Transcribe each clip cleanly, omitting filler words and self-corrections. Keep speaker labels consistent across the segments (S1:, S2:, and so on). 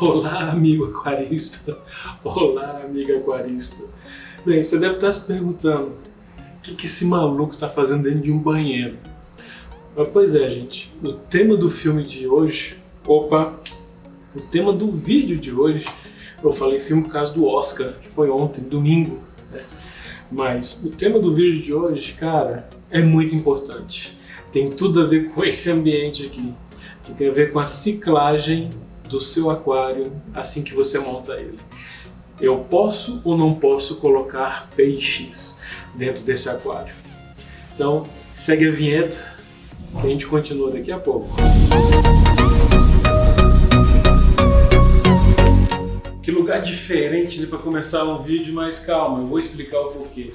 S1: Olá, amigo aquarista. Olá, amiga aquarista. Bem, você deve estar se perguntando o que esse maluco está fazendo dentro de um banheiro. Pois é, gente. O tema do filme de hoje... O tema do vídeo de hoje... Eu falei filme por causa do Oscar, que foi ontem, domingo, né? Mas o tema do vídeo de hoje, cara, é muito importante. Tem tudo a ver com esse ambiente aqui. Que tem a ver com a ciclagem do seu aquário assim que você monta ele. Eu posso ou não posso colocar peixes dentro desse aquário? Então, segue a vinheta e a gente continua daqui a pouco. Que lugar diferente para começar um vídeo, mas calma, eu vou explicar o porquê.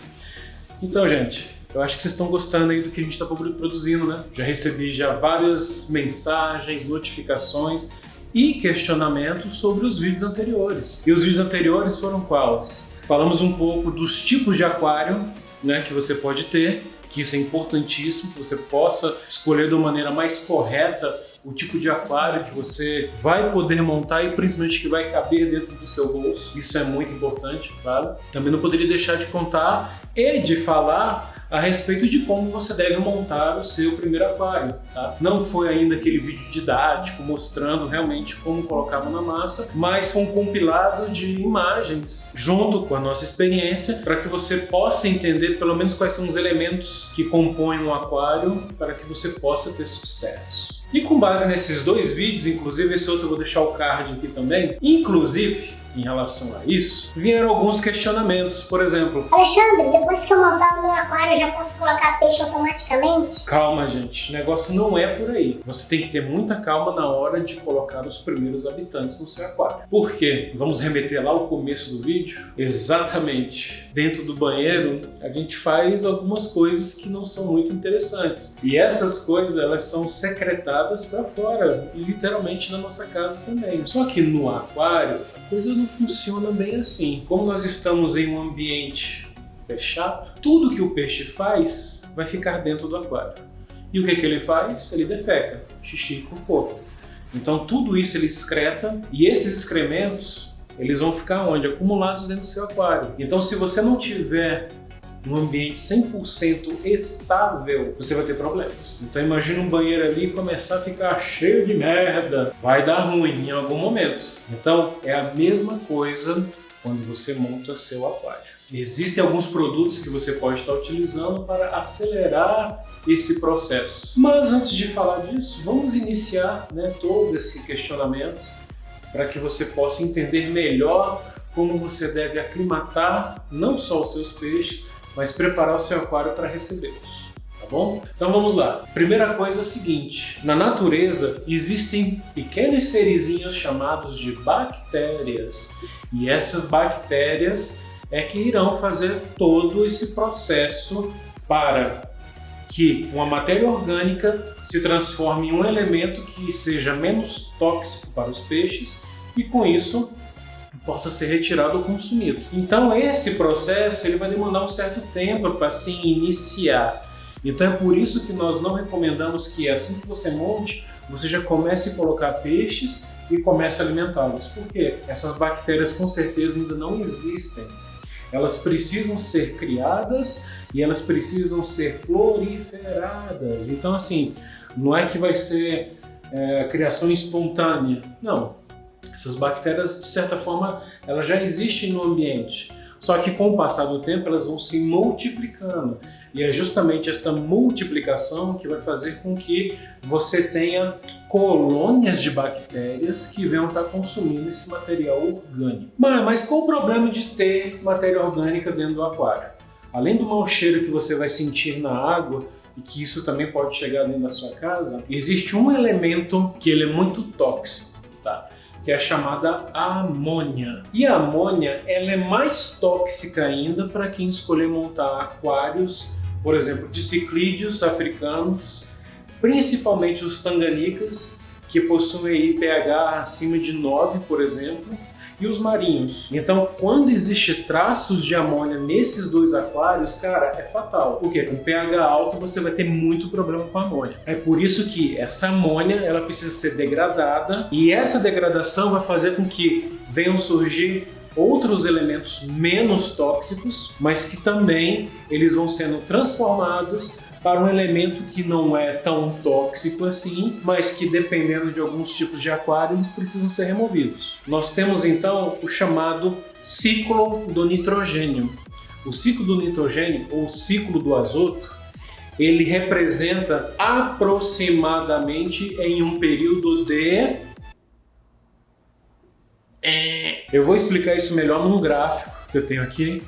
S1: Então, gente, eu acho que vocês estão gostando aí do que a gente está produzindo, né? Já recebi várias mensagens, notificações e questionamentos sobre os vídeos anteriores. E os vídeos anteriores foram quais? Falamos um pouco dos tipos de aquário, né, que você pode ter, que isso é importantíssimo, que você possa escolher de uma maneira mais correta o tipo de aquário que você vai poder montar e principalmente que vai caber dentro do seu bolso. Isso é muito importante, claro. Também não poderia deixar de contar e de falar a respeito de como você deve montar o seu primeiro aquário, tá? Não foi ainda aquele vídeo didático mostrando realmente como colocar a mão na massa, mas foi um compilado de imagens junto com a nossa experiência para que você possa entender pelo menos quais são os elementos que compõem um aquário para que você possa ter sucesso. E com base nesses dois vídeos, inclusive esse outro eu vou deixar o card aqui também, inclusive em relação a isso, vieram alguns questionamentos, por exemplo...
S2: Alexandre, depois que eu montar o meu aquário, eu já posso colocar peixe automaticamente?
S1: Calma, gente, o negócio não é por aí. Você tem que ter muita calma na hora de colocar os primeiros habitantes no seu aquário. Por quê? Vamos remeter lá ao começo do vídeo? Exatamente. Dentro do banheiro, a gente faz algumas coisas que não são muito interessantes. E essas coisas, elas são secretadas para fora, literalmente na nossa casa também. Só que no aquário, a coisa não funciona bem assim. Como nós estamos em um ambiente fechado, tudo que o peixe faz vai ficar dentro do aquário. E o que ele faz? Ele defeca, xixi e cocô. Então tudo isso ele excreta e esses excrementos eles vão ficar onde? Acumulados dentro do seu aquário. Então se você não tiver um ambiente 100% estável, você vai ter problemas. Então imagina um banheiro ali começar a ficar cheio de merda. Vai dar ruim em algum momento. Então é a mesma coisa quando você monta seu aquário. Existem alguns produtos que você pode estar utilizando para acelerar esse processo. Mas antes de falar disso, vamos iniciar, né, todo esse questionamento para que você possa entender melhor como você deve aclimatar não só os seus peixes, mas preparar o seu aquário para recebê-los, tá bom? Então vamos lá. Primeira coisa é a seguinte, na natureza existem pequenos serizinhos chamados de bactérias, e essas bactérias é que irão fazer todo esse processo para que uma matéria orgânica se transforme em um elemento que seja menos tóxico para os peixes e com isso possa ser retirado ou consumido. Então esse processo ele vai demandar um certo tempo para se iniciar. Então é por isso que nós não recomendamos que assim que você monte, você já comece a colocar peixes e comece a alimentá-los. Por quê? Essas bactérias com certeza ainda não existem. Elas precisam ser criadas e elas precisam ser proliferadas. Então assim, não é que vai ser criação espontânea. Não. Essas bactérias, de certa forma, elas já existem no ambiente. Só que com o passar do tempo, elas vão se multiplicando. E é justamente esta multiplicação que vai fazer com que você tenha colônias de bactérias que venham estar consumindo esse material orgânico. Mas qual o problema de ter matéria orgânica dentro do aquário? Além do mau cheiro que você vai sentir na água, e que isso também pode chegar dentro da sua casa, existe um elemento que ele é muito tóxico, tá? Que é a chamada amônia. E a amônia ela é mais tóxica ainda para quem escolher montar aquários, por exemplo, de ciclídeos africanos, principalmente os tanganicas, que possuem pH acima de 9, por exemplo, e os marinhos. Então, quando existe traços de amônia nesses dois aquários, cara, é fatal. Porque com pH alto você vai ter muito problema com a amônia. É por isso que essa amônia ela precisa ser degradada, e essa degradação vai fazer com que venham surgir outros elementos menos tóxicos, mas que também eles vão sendo transformados para um elemento que não é tão tóxico assim, mas que dependendo de alguns tipos de aquário eles precisam ser removidos. Nós temos então o chamado ciclo do nitrogênio. O ciclo do nitrogênio, ou ciclo do azoto, ele representa aproximadamente em um período de... Eu vou explicar isso melhor num gráfico que eu tenho aqui,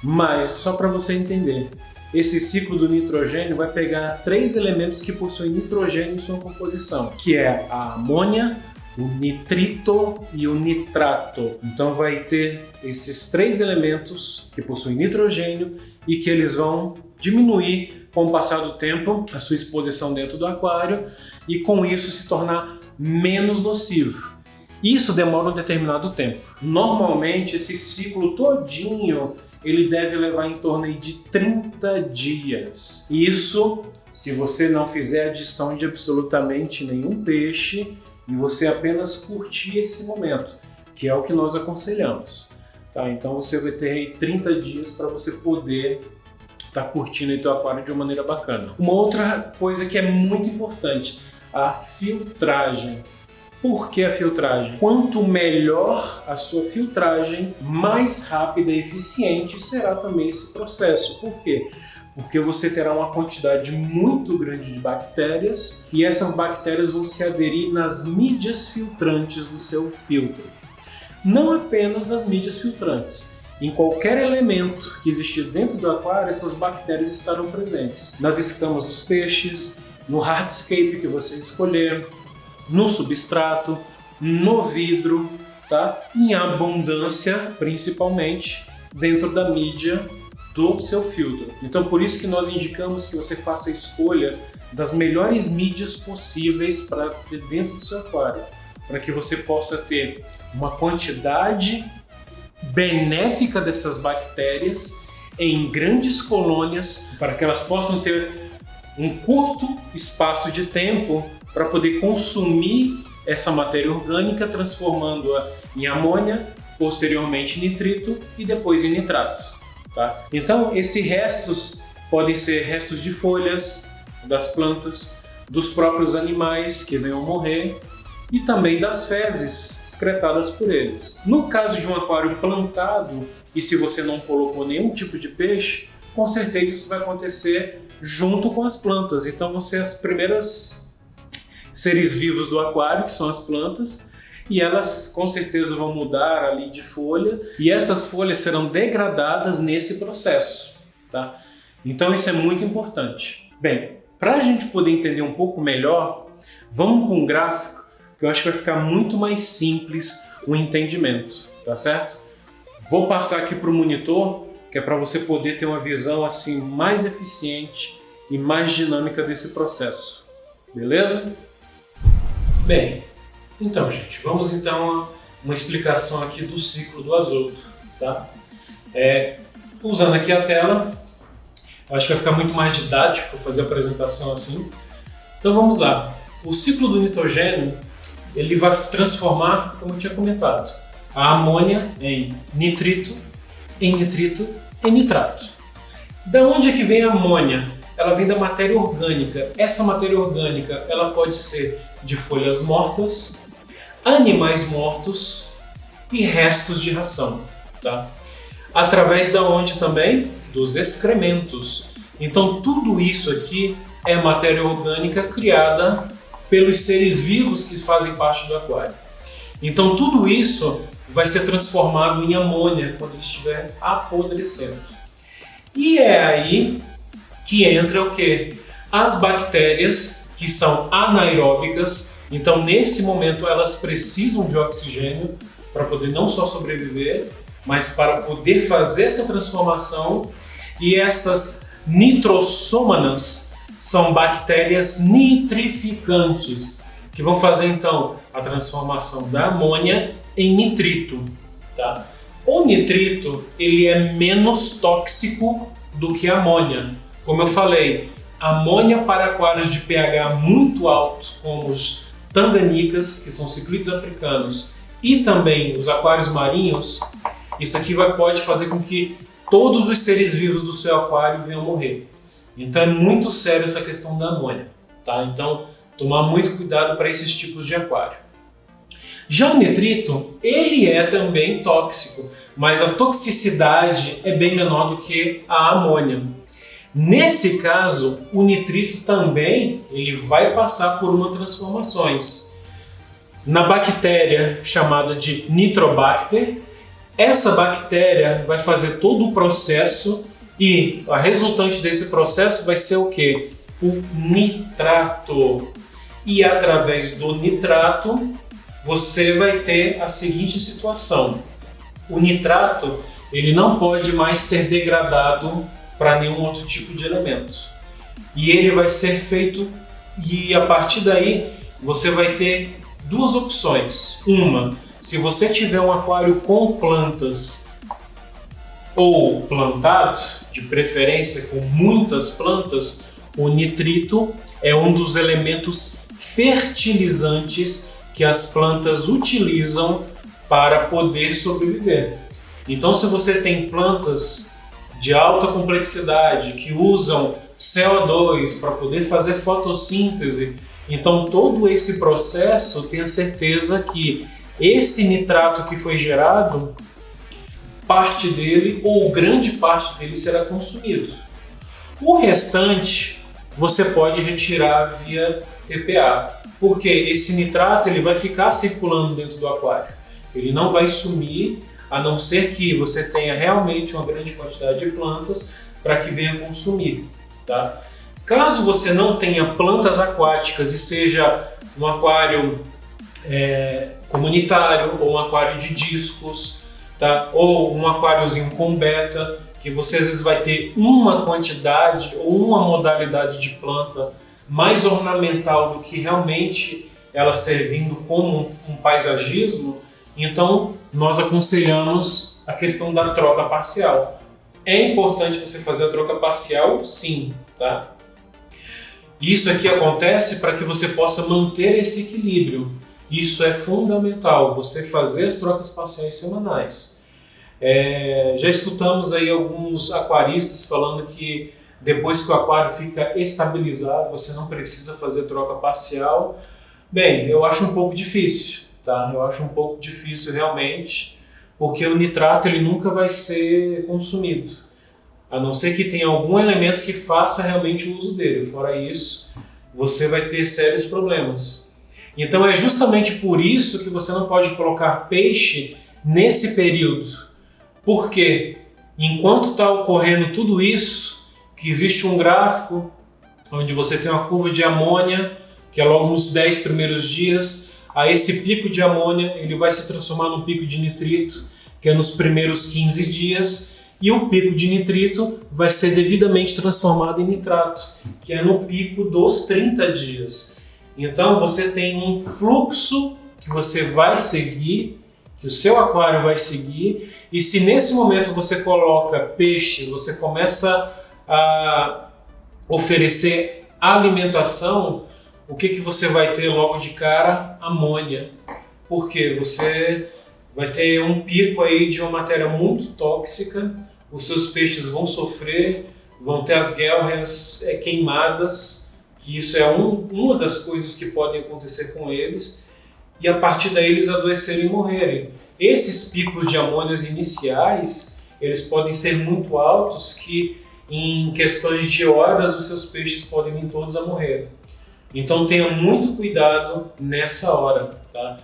S1: mas só para você entender. Esse ciclo do nitrogênio vai pegar 3 elementos que possuem nitrogênio em sua composição, que é a amônia, o nitrito e o nitrato. Então vai ter esses 3 elementos que possuem nitrogênio e que eles vão diminuir com o passar do tempo a sua exposição dentro do aquário e com isso se tornar menos nocivo. Isso demora um determinado tempo. Normalmente esse ciclo todinho ele deve levar em torno de 30 dias. Isso se você não fizer adição de absolutamente nenhum peixe e você apenas curtir esse momento, que é o que nós aconselhamos. Tá? Então você vai ter aí 30 dias para você poder estar curtindo o teu aquário de uma maneira bacana. Uma outra coisa que é muito importante, a filtragem. Por que a filtragem? Quanto melhor a sua filtragem, mais rápida e eficiente será também esse processo. Por quê? Porque você terá uma quantidade muito grande de bactérias e essas bactérias vão se aderir nas mídias filtrantes do seu filtro. Não apenas nas mídias filtrantes. Em qualquer elemento que existir dentro do aquário, essas bactérias estarão presentes. Nas escamas dos peixes, no hardscape que você escolher, no substrato, no vidro, tá? Em abundância, principalmente, dentro da mídia do seu filtro. Então, por isso que nós indicamos que você faça a escolha das melhores mídias possíveis para ter dentro do seu aquário, para que você possa ter uma quantidade benéfica dessas bactérias em grandes colônias, para que elas possam ter um curto espaço de tempo para poder consumir essa matéria orgânica, transformando-a em amônia, posteriormente nitrito e depois em nitrato. Tá? Então, esses restos podem ser restos de folhas das plantas, dos próprios animais que venham morrer e também das fezes excretadas por eles. No caso de um aquário plantado, e se você não colocou nenhum tipo de peixe, com certeza isso vai acontecer junto com as plantas. Então vão ser as primeiras seres vivos do aquário, que são as plantas, e elas com certeza vão mudar ali de folha, e essas folhas serão degradadas nesse processo. Tá? Então isso é muito importante. Bem, para a gente poder entender um pouco melhor, vamos com um gráfico que eu acho que vai ficar muito mais simples o entendimento, tá certo? Vou passar aqui para o monitor, que é para você poder ter uma visão assim mais eficiente e mais dinâmica desse processo. Beleza? Bem, então gente, vamos então a uma explicação aqui do ciclo do azoto, tá? Usando aqui a tela, acho que vai ficar muito mais didático fazer a apresentação assim. Então vamos lá. O ciclo do nitrogênio, ele vai transformar, como eu tinha comentado, a amônia em nitrito, em nitrito, em nitrato. Da onde é que vem a amônia? Ela vem da matéria orgânica. Essa matéria orgânica, ela pode ser de folhas mortas, animais mortos e restos de ração, tá? Através da onde também? Dos excrementos. Então tudo isso aqui é matéria orgânica criada pelos seres vivos que fazem parte do aquário. Então tudo isso vai ser transformado em amônia quando ele estiver apodrecendo. E é aí que entra o quê? As bactérias que são anaeróbicas. Então nesse momento elas precisam de oxigênio para poder não só sobreviver, mas para poder fazer essa transformação. E essas nitrossômanas são bactérias nitrificantes, que vão fazer então a transformação da amônia em nitrito. tá? O nitrito, ele é menos tóxico do que a amônia. Como eu falei, amônia para aquários de pH muito alto, como os tanganicas, que são ciclídeos africanos, e também os aquários marinhos, isso aqui pode fazer com que todos os seres vivos do seu aquário venham morrer. Então é muito sério essa questão da amônia, tá? Então, tomar muito cuidado para esses tipos de aquário. Já o nitrito, ele é também tóxico, mas a toxicidade é bem menor do que a amônia. Nesse caso, o nitrito também ele vai passar por uma transformações. Na bactéria chamada de Nitrobacter, essa bactéria vai fazer todo o processo e a resultante desse processo vai ser o quê? O nitrato. E através do nitrato, você vai ter a seguinte situação. O nitrato ele não pode mais ser degradado para nenhum outro tipo de elemento. E ele vai ser feito, e a partir daí você vai ter duas opções. Uma, se você tiver um aquário com plantas ou plantado, de preferência com muitas plantas, o nitrito é um dos elementos fertilizantes que as plantas utilizam para poder sobreviver. Então, se você tem plantas de alta complexidade que usam CO2 para poder fazer fotossíntese, então todo esse processo, tenha certeza que esse nitrato que foi gerado, parte dele ou grande parte dele será consumido. O restante você pode retirar via TPA, porque esse nitrato ele vai ficar circulando dentro do aquário. Ele não vai sumir, a não ser que você tenha realmente uma grande quantidade de plantas para que venha consumir, tá? Caso você não tenha plantas aquáticas e seja um aquário comunitário ou um aquário de discos, tá? Ou um aquáriozinho com beta, que você às vezes vai ter uma quantidade ou uma modalidade de planta mais ornamental do que realmente ela servindo como um paisagismo, então nós aconselhamos a questão da troca parcial. É importante você fazer a troca parcial, sim, tá? Isso aqui acontece para que você possa manter esse equilíbrio. Isso é fundamental, você fazer as trocas parciais semanais. Já escutamos aí alguns aquaristas falando que depois que o aquário fica estabilizado, você não precisa fazer troca parcial. Bem, eu acho um pouco difícil, tá? Eu acho um pouco difícil realmente, porque o nitrato ele nunca vai ser consumido, a não ser que tenha algum elemento que faça realmente o uso dele. Fora isso, você vai ter sérios problemas. Então é justamente por isso que você não pode colocar peixe nesse período. Porque enquanto está ocorrendo tudo isso, que existe um gráfico onde você tem uma curva de amônia, que é logo nos 10 primeiros dias, a esse pico de amônia ele vai se transformar num pico de nitrito, que é nos primeiros 15 dias, e o pico de nitrito vai ser devidamente transformado em nitrato, que é no pico dos 30 dias. Então você tem um fluxo que você vai seguir, que o seu aquário vai seguir, e se nesse momento você coloca peixes, você começa a oferecer alimentação, o que você vai ter logo de cara? Amônia. Porque você vai ter um pico aí de uma matéria muito tóxica, os seus peixes vão sofrer, vão ter as guelras queimadas, que isso é uma das coisas que podem acontecer com eles, e a partir daí eles adoecerem e morrerem. Esses picos de amônias iniciais, eles podem ser muito altos, que em questões de horas os seus peixes podem vir todos a morrer. Então tenha muito cuidado nessa hora, tá?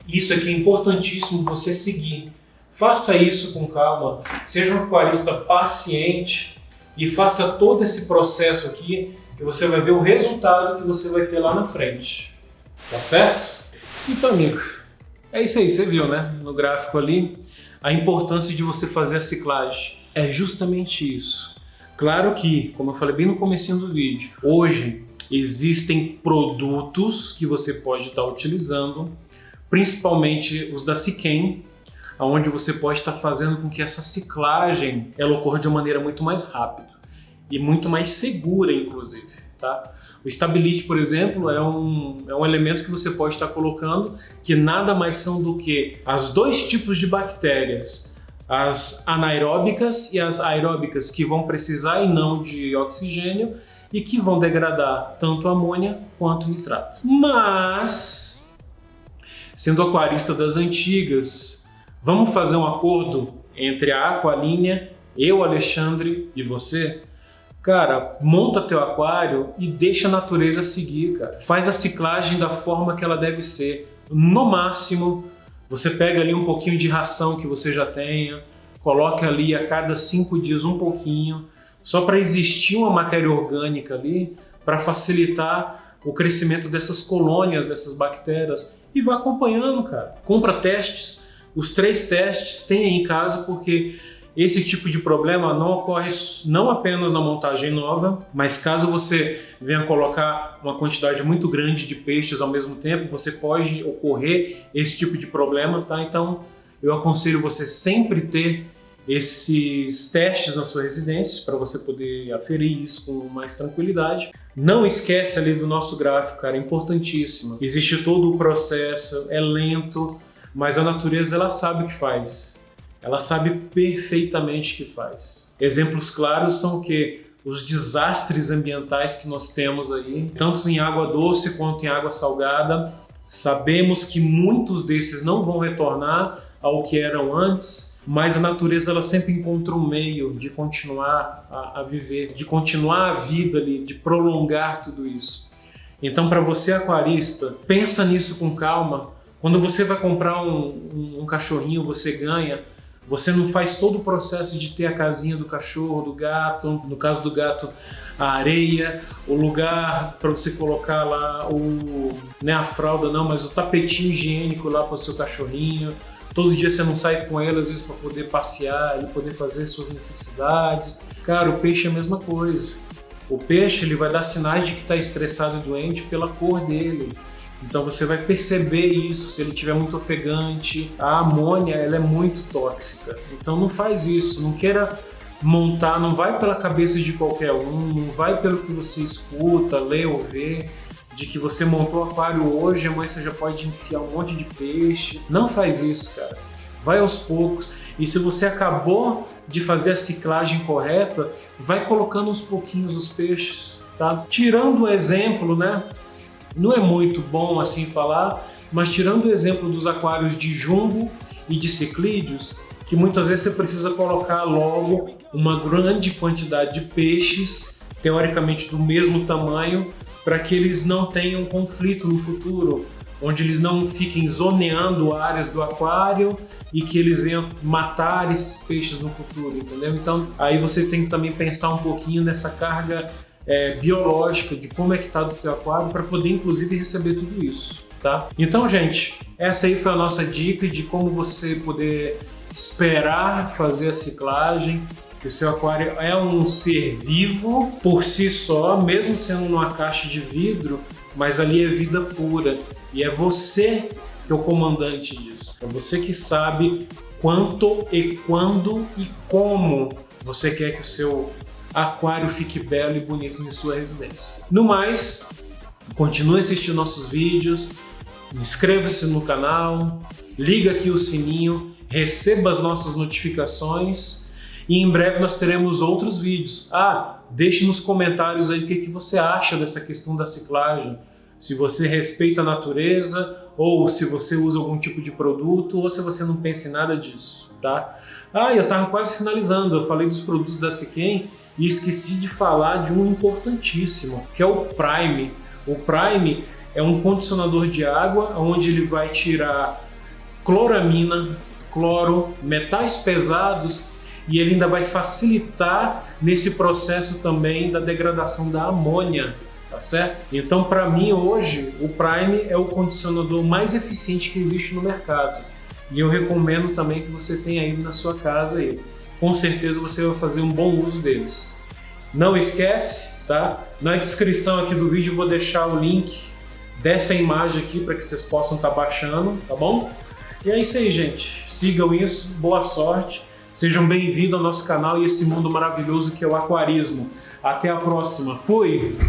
S1: Isso aqui é importantíssimo você seguir. Faça isso com calma, seja um aquarista paciente e faça todo esse processo aqui, que você vai ver o resultado que você vai ter lá na frente. Tá certo? Então, amigo, é isso aí, você viu, né? No gráfico ali, a importância de você fazer a ciclagem. É justamente isso. Claro que, como eu falei bem no comecinho do vídeo, hoje existem produtos que você pode estar utilizando, principalmente os da Siquem, onde você pode estar fazendo com que essa ciclagem ela ocorra de uma maneira muito mais rápida e muito mais segura, inclusive. Tá? O Stabilite, por exemplo, é um elemento que você pode estar colocando que nada mais são do que as dois tipos de bactérias, as anaeróbicas e as aeróbicas, que vão precisar e não de oxigênio e que vão degradar tanto amônia quanto nitrato. Mas, sendo aquarista das antigas, vamos fazer um acordo entre a Aqualinha, eu, Alexandre e você? Cara, monta teu aquário e deixa a natureza seguir, cara. Faz a ciclagem da forma que ela deve ser. No máximo, você pega ali um pouquinho de ração que você já tenha, coloca ali a cada 5 dias um pouquinho, só para existir uma matéria orgânica ali, para facilitar o crescimento dessas colônias, dessas bactérias, e vai acompanhando, cara. Compra testes, os 3 testes tem aí em casa, porque esse tipo de problema não ocorre não apenas na montagem nova, mas caso você venha colocar uma quantidade muito grande de peixes ao mesmo tempo, você pode ocorrer esse tipo de problema, tá? Então, eu aconselho você sempre ter esses testes na sua residência para você poder aferir isso com mais tranquilidade. Não esquece ali do nosso gráfico, cara, é importantíssimo. Existe todo o processo, é lento, mas a natureza ela sabe o que faz. Ela sabe perfeitamente o que faz. Exemplos claros são que os desastres ambientais que nós temos aí, tanto em água doce quanto em água salgada, sabemos que muitos desses não vão retornar ao que eram antes, mas a natureza ela sempre encontra um meio de continuar a viver, de continuar a vida ali, de prolongar tudo isso. Então, para você aquarista, pensa nisso com calma. Quando você vai comprar um cachorrinho, você ganha. Você não faz todo o processo de ter a casinha do cachorro, do gato, no caso do gato, a areia, o lugar para você colocar lá, não é a fralda não, mas o tapetinho higiênico lá para o seu cachorrinho. Todo dia você não sai com ele, às vezes, para poder passear e poder fazer suas necessidades. Cara, o peixe é a mesma coisa. O peixe ele vai dar sinais de que está estressado e doente pela cor dele. Então você vai perceber isso se ele estiver muito ofegante. A amônia ela é muito tóxica. Então não faz isso, não queira montar, não vai pela cabeça de qualquer um, não vai pelo que você escuta, lê ou vê, de que você montou o aquário hoje, amanhã você já pode enfiar um monte de peixe. Não faz isso, cara. Vai aos poucos. E se você acabou de fazer a ciclagem correta, vai colocando aos pouquinhos os peixes, tá? Tirando o exemplo, né? Não é muito bom assim falar, mas tirando o exemplo dos aquários de jumbo e de ciclídeos, que muitas vezes você precisa colocar logo uma grande quantidade de peixes, teoricamente do mesmo tamanho, para que eles não tenham conflito no futuro, onde eles não fiquem zoneando áreas do aquário e que eles venham matar esses peixes no futuro, entendeu? Então aí você tem que também pensar um pouquinho nessa carga biológica de como é que está do teu aquário para poder inclusive receber tudo isso, tá? Então, gente, essa aí foi a nossa dica de como você poder esperar fazer a ciclagem. O seu aquário é um ser vivo por si só, mesmo sendo numa caixa de vidro, mas ali é vida pura e é você que é o comandante disso. É você que sabe quanto e quando e como você quer que o seu aquário fique belo e bonito em sua residência. No mais, continue assistindo nossos vídeos, inscreva-se no canal, liga aqui o sininho, receba as nossas notificações e em breve nós teremos outros vídeos. Deixe nos comentários aí o que você acha dessa questão da ciclagem, se você respeita a natureza ou se você usa algum tipo de produto ou se você não pensa em nada disso, tá? Eu estava quase finalizando, eu falei dos produtos da Siquem e esqueci de falar de um importantíssimo, que é o Prime. O Prime é um condicionador de água onde ele vai tirar cloramina, cloro, metais pesados e ele ainda vai facilitar nesse processo também da degradação da amônia, tá certo? Então, para mim hoje, o Prime é o condicionador mais eficiente que existe no mercado e eu recomendo também que você tenha aí na sua casa aí. Com certeza você vai fazer um bom uso deles. Não esquece, tá? Na descrição aqui do vídeo eu vou deixar o link dessa imagem aqui para que vocês possam estar baixando, tá bom? E é isso aí, gente. Sigam isso, boa sorte. Sejam bem-vindos ao nosso canal e esse mundo maravilhoso que é o aquarismo. Até a próxima. Fui!